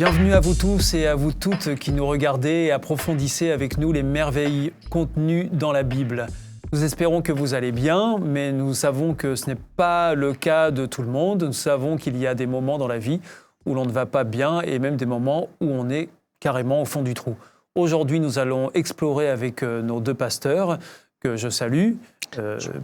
Bienvenue à vous tous et à vous toutes qui nous regardez et approfondissez avec nous les merveilles contenues dans la Bible. Nous espérons que vous allez bien, mais nous savons que ce n'est pas le cas de tout le monde. Nous savons qu'il y a des moments dans la vie où l'on ne va pas bien et même des moments où on est carrément au fond du trou. Aujourd'hui, nous allons explorer avec nos deux pasteurs, que je salue.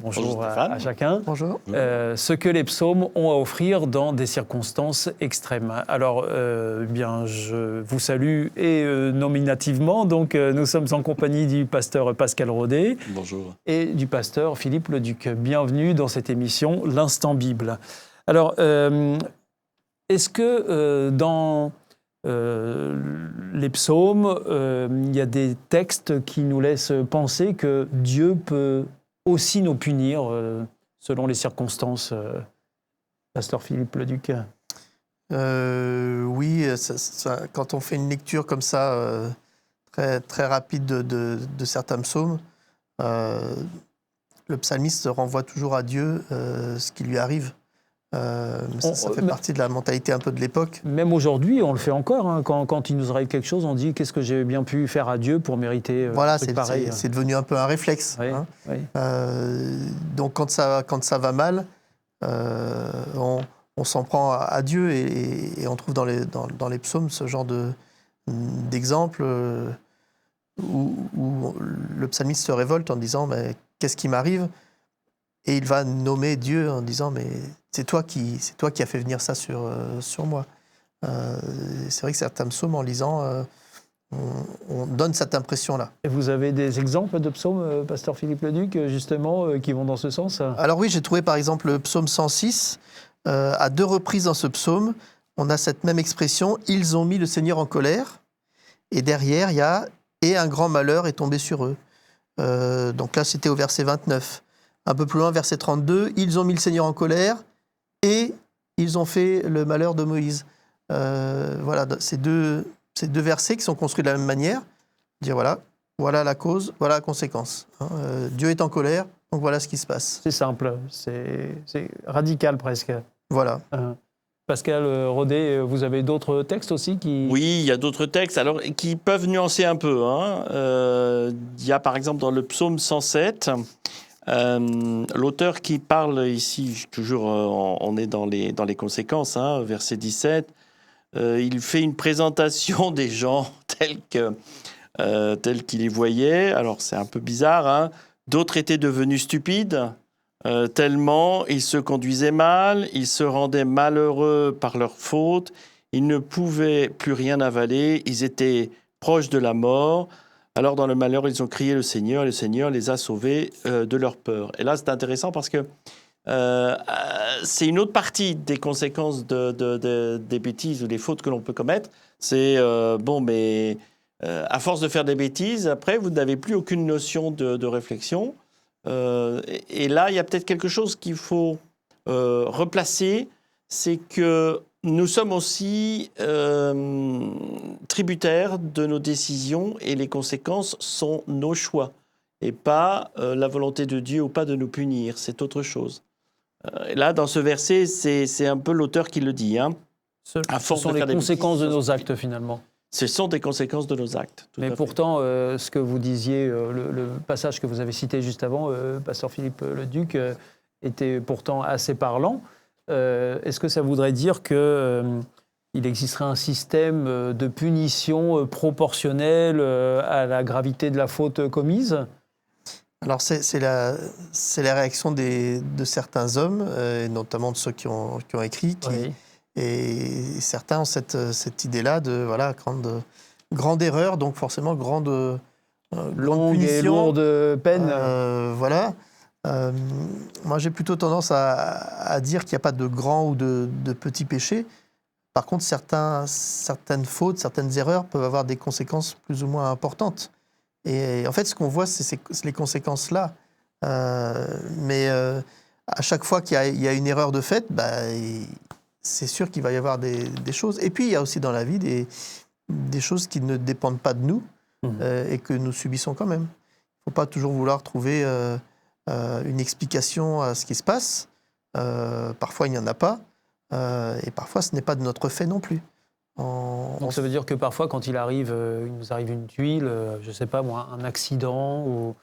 Bonjour à chacun. Bonjour. Ce que les psaumes ont à offrir dans des circonstances extrêmes. Alors, bien, je vous salue et nominativement. Donc, nous sommes en compagnie du pasteur Pascal Rodet. Bonjour. Et du pasteur Philippe Leduc. Bienvenue dans cette émission L'Instant Bible. Alors, est-ce que dans les psaumes, il y a des textes qui nous laissent penser que Dieu peut aussi nous punir selon les circonstances, pasteur Philippe Leduc? Oui, quand on fait une lecture comme ça, très, très rapide de certains psaumes, le psalmiste renvoie toujours à Dieu ce qui lui arrive. Ça fait partie de la mentalité un peu de l'époque. Même aujourd'hui, on le fait encore. Hein. Quand il nous arrive quelque chose, on dit « Qu'est-ce que j'ai bien pu faire à Dieu pour mériter voilà, un truc pareil ?» c'est devenu un peu un réflexe. Oui, hein. oui. Donc quand ça va mal, on s'en prend à Dieu et on trouve dans les psaumes ce genre d'exemple où le psalmiste se révolte en disant « Qu'est-ce qui m'arrive ?» Et il va nommer Dieu en disant « Mais c'est toi qui as fait venir ça sur moi. » C'est vrai que certains psaumes, en lisant, on donne cette impression-là. Et vous avez des exemples de psaumes, pasteur Philippe Leduc, justement, qui vont dans ce sens? Alors oui, j'ai trouvé par exemple le psaume 106. À 2 reprises dans ce psaume, on a cette même expression « Ils ont mis le Seigneur en colère ». Et derrière, il y a « Et un grand malheur est tombé sur eux ». Donc là, c'était au verset 29. Un peu plus loin, verset 32, « Ils ont mis le Seigneur en colère et ils ont fait le malheur de Moïse ». Voilà, ces deux versets qui sont construits de la même manière. Dire voilà la cause, voilà la conséquence. Dieu est en colère, donc voilà ce qui se passe. C'est simple, c'est radical presque. Voilà. Pascal Rodet, vous avez d'autres textes aussi qui... Oui, il y a d'autres textes alors, qui peuvent nuancer un peu. Il y a par exemple dans le psaume 107... l'auteur qui parle ici, toujours on est dans les conséquences, verset 17, il fait une présentation des gens tels qu'il les voyait. Alors c'est un peu bizarre, D'autres étaient devenus stupides, tellement ils se conduisaient mal, ils se rendaient malheureux par leur faute, ils ne pouvaient plus rien avaler, ils étaient proches de la mort. Alors, dans le malheur, ils ont crié le Seigneur les a sauvés de leur peur. Et là, c'est intéressant parce que c'est une autre partie des conséquences des bêtises ou des fautes que l'on peut commettre. C'est, à force de faire des bêtises, après, vous n'avez plus aucune notion de réflexion. Et là, il y a peut-être quelque chose qu'il faut replacer, c'est que nous sommes aussi tributaires de nos décisions et les conséquences sont nos choix et pas la volonté de Dieu ou pas de nous punir, c'est autre chose. Et là, dans ce verset, c'est un peu l'auteur qui le dit. Ce sont les conséquences de nos actes finalement. Ce sont des conséquences de nos actes. Mais pourtant, ce que vous disiez, le passage que vous avez cité juste avant, pasteur Philippe Leduc, était pourtant assez parlant. Est-ce que ça voudrait dire qu'il existerait un système de punition proportionnel à la gravité de la faute commise? Alors c'est la réaction de certains hommes, et notamment de ceux qui ont écrit, Oui. Et certains ont cette idée-là de grande erreur, donc forcément grande Longue punition, et lourde peine. Voilà. Moi, j'ai plutôt tendance à dire qu'il n'y a pas de grands ou de petits péchés. Par contre, certaines fautes, certaines erreurs peuvent avoir des conséquences plus ou moins importantes. Et en fait, ce qu'on voit, c'est les conséquences-là. Mais à chaque fois qu'il y a une erreur de fait, c'est sûr qu'il va y avoir des choses. Et puis, il y a aussi dans la vie des choses qui ne dépendent pas de nous et que nous subissons quand même. Il ne faut pas toujours vouloir trouver une explication à ce qui se passe. Parfois, il n'y en a pas. Et parfois, ce n'est pas de notre fait non plus. Donc ça veut dire que parfois, quand il nous arrive une tuile, je ne sais pas moi, un accident ou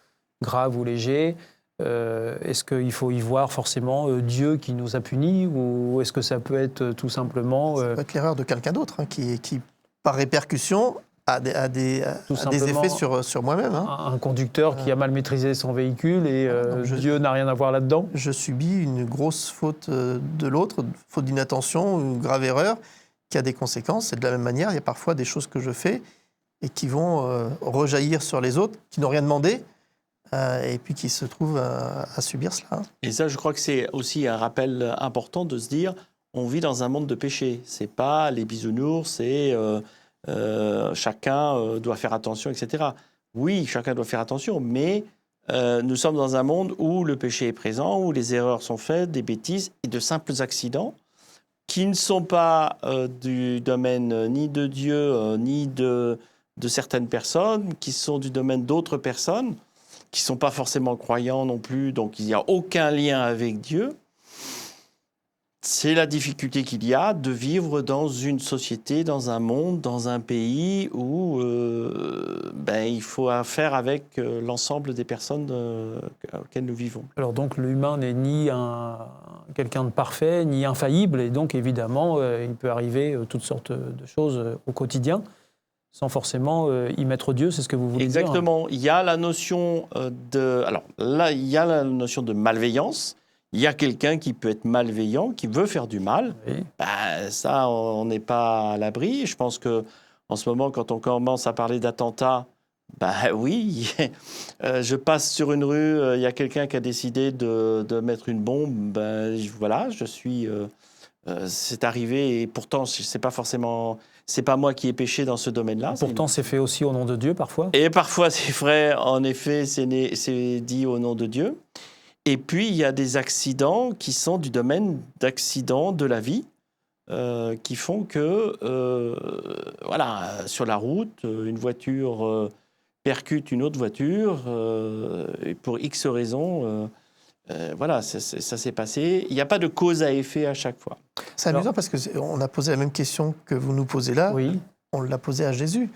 grave ou léger, est-ce qu'il faut y voir forcément Dieu qui nous a punis ou est-ce que ça peut être tout simplement... Ça peut être l'erreur de quelqu'un d'autre qui, par répercussion, a des effets sur moi-même. Un conducteur qui a mal maîtrisé son véhicule et Dieu n'a rien à voir là-dedans. Je subis une grosse faute de l'autre, faute d'inattention, une grave erreur qui a des conséquences. Et de la même manière, il y a parfois des choses que je fais et qui vont rejaillir sur les autres, qui n'ont rien demandé, et puis qui se trouvent à subir cela. Et ça, je crois que c'est aussi un rappel important de se dire, on vit dans un monde de péché. C'est pas les bisounours, c'est chacun doit faire attention, etc. Oui, chacun doit faire attention, mais nous sommes dans un monde où le péché est présent, où les erreurs sont faites, des bêtises et de simples accidents qui ne sont pas du domaine ni de Dieu, ni de certaines personnes, qui sont du domaine d'autres personnes, qui ne sont pas forcément croyants non plus, donc il n'y a aucun lien avec Dieu. C'est la difficulté qu'il y a de vivre dans une société, dans un monde, dans un pays où il faut faire avec l'ensemble des personnes auxquelles nous vivons. Alors donc l'humain n'est ni quelqu'un de parfait, ni infaillible, et donc évidemment il peut arriver toutes sortes de choses au quotidien, sans forcément y mettre Dieu, c'est ce que vous voulez dire. Exactement. Il y a la notion il y a la notion de malveillance. Il y a quelqu'un qui peut être malveillant, qui veut faire du mal. Oui. Ça, on n'est pas à l'abri. Je pense qu'en ce moment, quand on commence à parler d'attentats, oui, je passe sur une rue, il y a quelqu'un qui a décidé de mettre une bombe. Voilà, c'est arrivé et pourtant, c'est pas moi qui ai péché dans ce domaine-là. Pourtant, c'est fait aussi au nom de Dieu parfois. Et parfois, c'est vrai, en effet, c'est dit au nom de Dieu. Et puis, il y a des accidents qui sont du domaine d'accidents de la vie, qui font que, sur la route, une voiture percute une autre voiture, et pour X raisons, ça s'est passé. Il n'y a pas de cause à effet à chaque fois. C'est amusant parce qu'on a posé la même question que vous nous posez là, oui. On l'a posée à Jésus.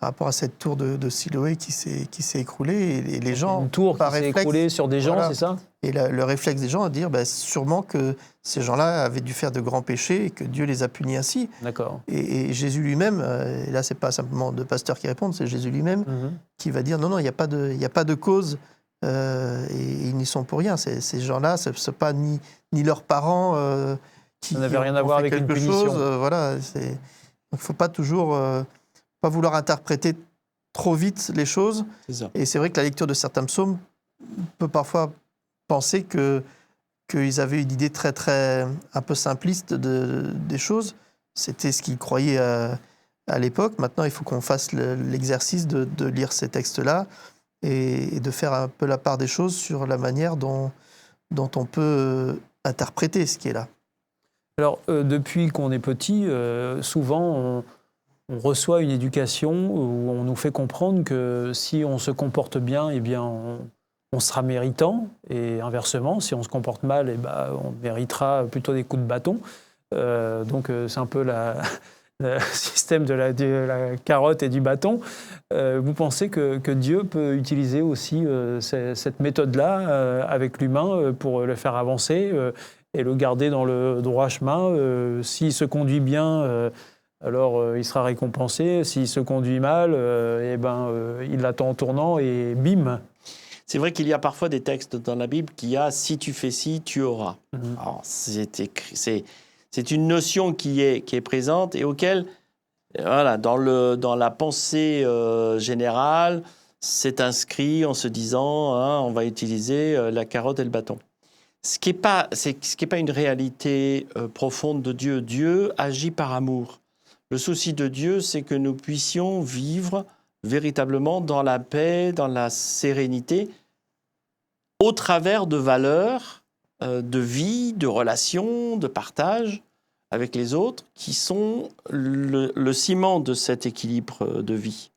Par rapport à cette tour de Siloé qui s'est écroulée, et les gens... Une tour qui s'est écroulée sur des gens, c'est ça ? Et le réflexe des gens à dire sûrement que ces gens-là avaient dû faire de grands péchés et que Dieu les a punis ainsi. D'accord. Et Jésus lui-même, et là c'est pas simplement deux pasteurs qui répondent, c'est Jésus lui-même qui va dire non, il n'y a pas de cause, et ils n'y sont pour rien. Ces gens-là, ce ne sont pas ni leurs parents qui n'avait rien à voir avec une punition. Donc il ne faut pas toujours... pas vouloir interpréter trop vite les choses. C'est ça. Et c'est vrai que la lecture de certains psaumes peut parfois penser qu'ils avaient une idée très, très un peu simpliste des choses. C'était ce qu'ils croyaient à l'époque. Maintenant, il faut qu'on fasse l'exercice de lire ces textes-là et de faire un peu la part des choses sur la manière dont on peut interpréter ce qui est là. Alors, depuis qu'on est petit, souvent, on reçoit une éducation où on nous fait comprendre que si on se comporte bien, eh bien on sera méritant, et inversement, si on se comporte mal, on méritera plutôt des coups de bâton. Donc c'est un peu le système de la carotte et du bâton. Vous pensez que Dieu peut utiliser aussi cette méthode-là avec l'humain pour le faire avancer et le garder dans le droit chemin? S'il se conduit bien, alors il sera récompensé. S'il se conduit mal, il l'attend en tournant et bim. C'est vrai qu'il y a parfois des textes dans la Bible qui a « si tu fais ci, tu auras ». Alors, c'est une notion qui est présente et auquel, dans la pensée générale, c'est inscrit en se disant on va utiliser la carotte et le bâton. Ce qui n'est pas une réalité profonde de Dieu. Dieu agit par amour. Le souci de Dieu, c'est que nous puissions vivre véritablement dans la paix, dans la sérénité, au travers de valeurs de vie, de relations, de partage avec les autres, qui sont le ciment de cet équilibre de vie.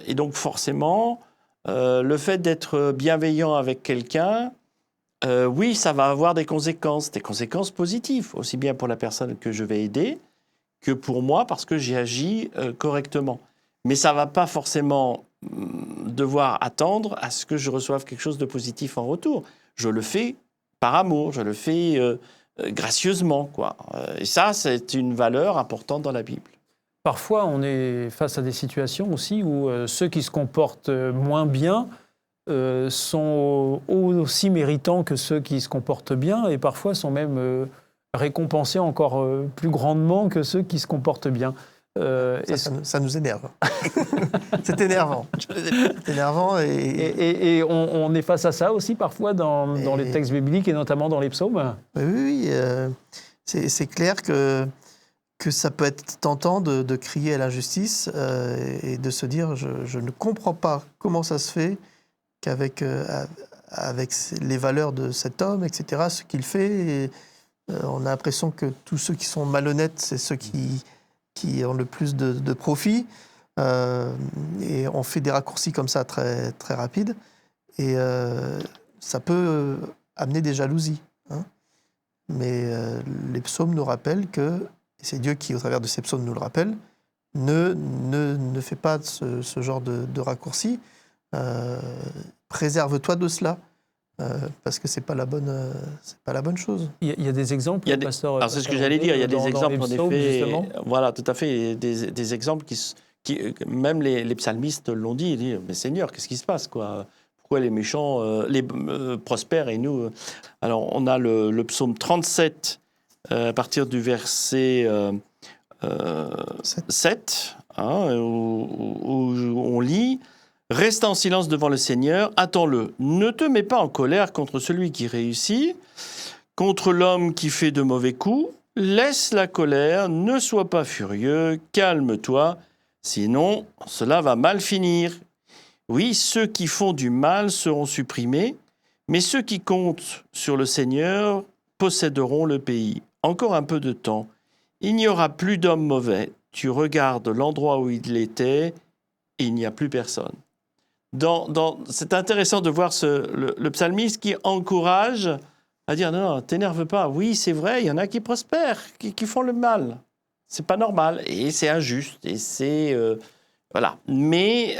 Et donc forcément, le fait d'être bienveillant avec quelqu'un, oui, ça va avoir des conséquences positives, aussi bien pour la personne que je vais aider, que pour moi parce que j'ai agi correctement. Mais ça ne va pas forcément devoir attendre à ce que je reçoive quelque chose de positif en retour. Je le fais par amour, je le fais gracieusement, quoi. Et ça, c'est une valeur importante dans la Bible. Parfois, on est face à des situations aussi où ceux qui se comportent moins bien sont aussi méritants que ceux qui se comportent bien et parfois sont même récompensés encore plus grandement que ceux qui se comportent bien. Ça nous énerve. C'est énervant. C'est énervant et on est face à ça aussi parfois dans les textes bibliques et notamment dans les psaumes. Oui, c'est clair que ça peut être tentant de crier à l'injustice et de se dire je ne comprends pas comment ça se fait qu'avec avec les valeurs de cet homme, etc., ce qu'il fait, on a l'impression que tous ceux qui sont malhonnêtes, c'est ceux qui ont le plus de profit. Et on fait des raccourcis comme ça très, très rapides. Et ça peut amener des jalousies. Hein. Mais les psaumes nous rappellent que, et c'est Dieu qui, au travers de ces psaumes, nous le rappelle, ne fais pas ce genre de raccourcis. Préserve-toi de cela. Parce que c'est pas la bonne chose. Il y a des exemples, pasteur. Alors c'est ce que j'allais dire. Il y a des exemples en effet. Justement. Voilà, tout à fait. Des exemples qui même les psalmistes l'ont dit. Ils disent mais Seigneur, qu'est-ce qui se passe quoi? Pourquoi les méchants prospèrent et nous? Alors on a le psaume 37 à partir du verset 7, hein, où on lit. Reste en silence devant le Seigneur, attends-le. Ne te mets pas en colère contre celui qui réussit, contre l'homme qui fait de mauvais coups. Laisse la colère, ne sois pas furieux, calme-toi, sinon cela va mal finir. Oui, ceux qui font du mal seront supprimés, mais ceux qui comptent sur le Seigneur posséderont le pays. Encore un peu de temps, il n'y aura plus d'hommes mauvais. Tu regardes l'endroit où il était, et il n'y a plus personne. C'est intéressant de voir le psalmiste qui encourage à dire non, t'énerve pas. Oui, c'est vrai, il y en a qui prospèrent, qui font le mal. C'est pas normal et c'est injuste et c'est voilà. Mais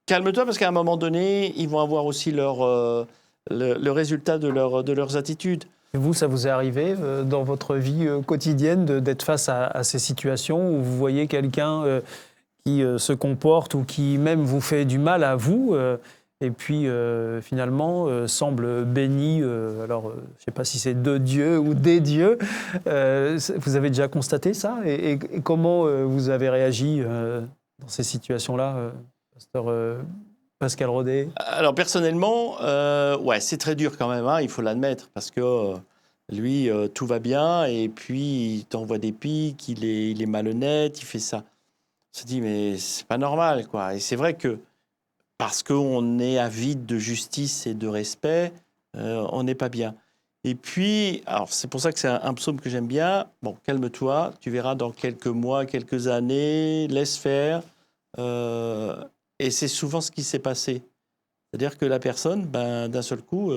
calme-toi parce qu'à un moment donné, ils vont avoir aussi le résultat de leurs attitudes. Et vous, ça vous est arrivé dans votre vie quotidienne d'être face à ces situations où vous voyez quelqu'un qui se comporte ou qui même vous fait du mal à vous, et puis finalement semble béni, alors je ne sais pas si c'est de Dieu ou des dieux. Vous avez déjà constaté ça et comment vous avez réagi dans ces situations-là, pasteur Pascal Rodet? Alors personnellement, ouais, c'est très dur quand même, hein, il faut l'admettre, parce que lui, tout va bien, et puis il t'envoie des piques, il est malhonnête, il fait ça. On se dit, mais c'est pas normal, quoi. Et c'est vrai que parce qu'on est avide de justice et de respect, on n'est pas bien. Et puis, alors c'est pour ça que c'est un psaume que j'aime bien. Bon, calme-toi, tu verras dans quelques mois, quelques années, laisse faire. Et c'est souvent ce qui s'est passé. C'est-à-dire que la personne, d'un seul coup,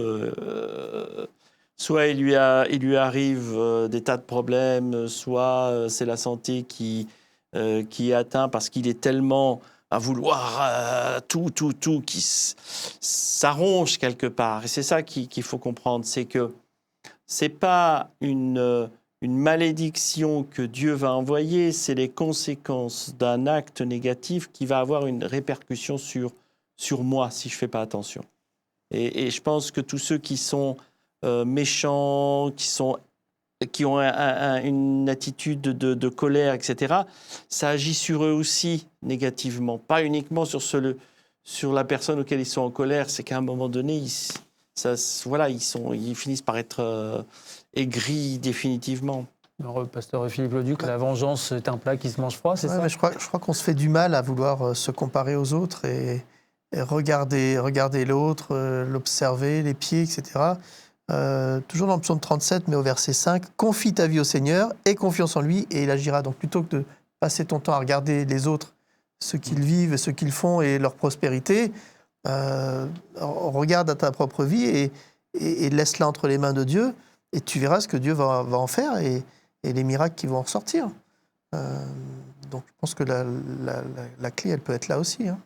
soit il lui arrive des tas de problèmes, soit c'est la santé qui est atteint parce qu'il est tellement à vouloir tout, qui s'arronge quelque part. Et c'est ça qu'il faut comprendre, c'est que c'est pas une malédiction que Dieu va envoyer, c'est les conséquences d'un acte négatif qui va avoir une répercussion sur moi si je fais pas attention. Et je pense que tous ceux qui sont méchants, qui ont une attitude de colère, etc., ça agit sur eux aussi négativement. Pas uniquement sur la personne auquel ils sont en colère, c'est qu'à un moment donné, ils finissent par être aigris définitivement. Alors, pasteur Philippe Leduc, la vengeance est un plat qui se mange froid, c'est ça? Mais je crois qu'on se fait du mal à vouloir se comparer aux autres et regarder l'autre, l'observer, les pieds, etc., toujours dans le psaume 37, mais au verset 5, « Confie ta vie au Seigneur, aie confiance en lui, et il agira. » Donc plutôt que de passer ton temps à regarder les autres, ce qu'ils vivent, ce qu'ils font et leur prospérité, regarde à ta propre vie et laisse-la entre les mains de Dieu, et tu verras ce que Dieu va en faire. Et et les miracles qui vont en ressortir. Donc je pense que la clé, elle peut être là aussi. Hein.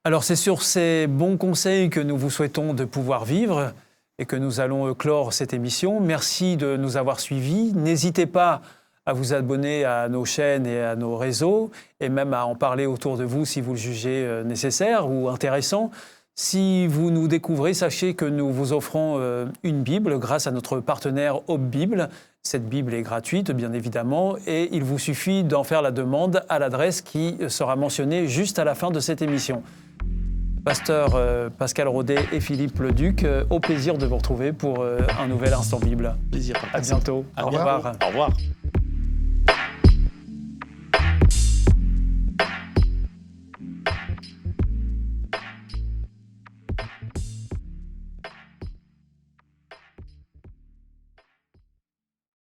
Alors c'est sur ces bons conseils que nous vous souhaitons de pouvoir vivre et que nous allons clore cette émission. Merci de nous avoir suivis. N'hésitez pas à vous abonner à nos chaînes et à nos réseaux et même à en parler autour de vous si vous le jugez nécessaire ou intéressant. Si vous nous découvrez, sachez que nous vous offrons une Bible grâce à notre partenaire Hope Bible. Cette Bible est gratuite, bien évidemment, et il vous suffit d'en faire la demande à l'adresse qui sera mentionnée juste à la fin de cette émission. Pasteur Pascal Rodet et Philippe Leduc, au plaisir de vous retrouver pour un nouvel Instant Bible. Plaisir. À bientôt. À Au bientôt. revoir. Au revoir.